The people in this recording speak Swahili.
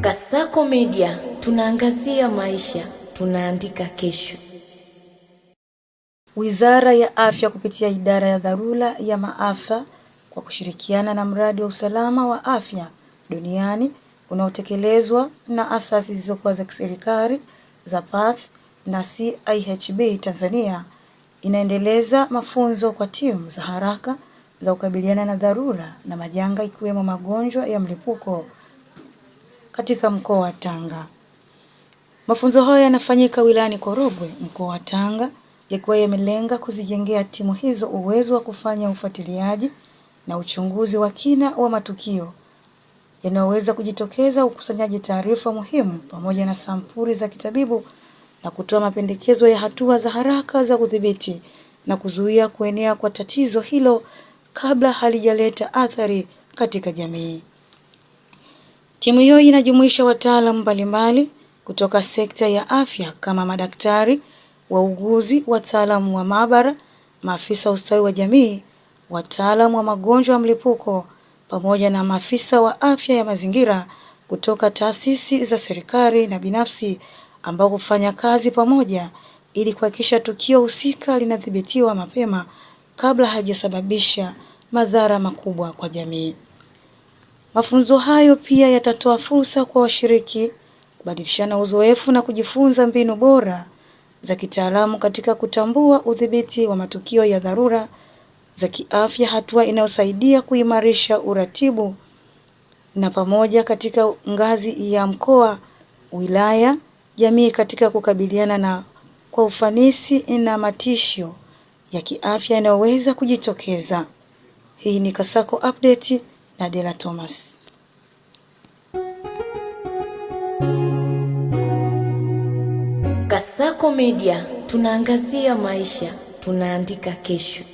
Kasako Media, tunaangazia maisha, tunaandika kesho. Wizara ya Afya kupitia idara ya dharura ya maafa kwa kushirikiana na mradi wa usalama wa afya duniani unaotekelezwa na asasi zisizokuwa za kiserikali za PATH na CIHB Tanzania inaendeleza mafunzo kwa timu za haraka za kukabiliana na dharura na majanga ikiwemo magonjwa ya mlipuko katika mkoa wa Tanga. Mafunzo haya yanafanyika wilayani Korogwe, mkoa wa Tanga, yakiwa yamelenga kuzijengea timu hizo uwezo wa kufanya ufuatiliaji na uchunguzi wa kina wa matukio yanayoweza kujitokeza, ukusanyaji taarifa muhimu pamoja na sampuli za kitabibu na kutoa mapendekezo ya hatua za haraka za kudhibiti na kuzuia kuenea kwa tatizo hilo kabla halijaleta athari katika jamii. Timu hiyo inajumuisha wataalamu mbalimbali kutoka sekta ya afya kama madaktari, wauguzi, wataalamu wa maabara, maafisa ustawi wa jamii, wataalamu wa magonjwa ya mlipuko pamoja na maafisa wa afya ya mazingira kutoka taasisi za serikali na binafsi ambao hufanya kazi pamoja ili kuhakikisha tukio husika linadhibitiwa mapema kabla hajasababisha madhara makubwa kwa jamii. Mafunzo hayo pia yatatoa fursa kwa washiriki kubadilishana uzoefu na kujifunza mbinu bora za kitaalamu katika kutambua udhibiti wa matukio ya dharura za kiafya, hatua inayosaidia kuimarisha uratibu na pamoja katika ngazi ya mkoa, wilaya, jamii katika kukabiliana na kwa ufanisi na matishio ya kiafya yanayoweza kujitokeza. Hii ni Kasako Update na Dela Thomas. Kasako Media, tunaangazia maisha, tunaandika kesho.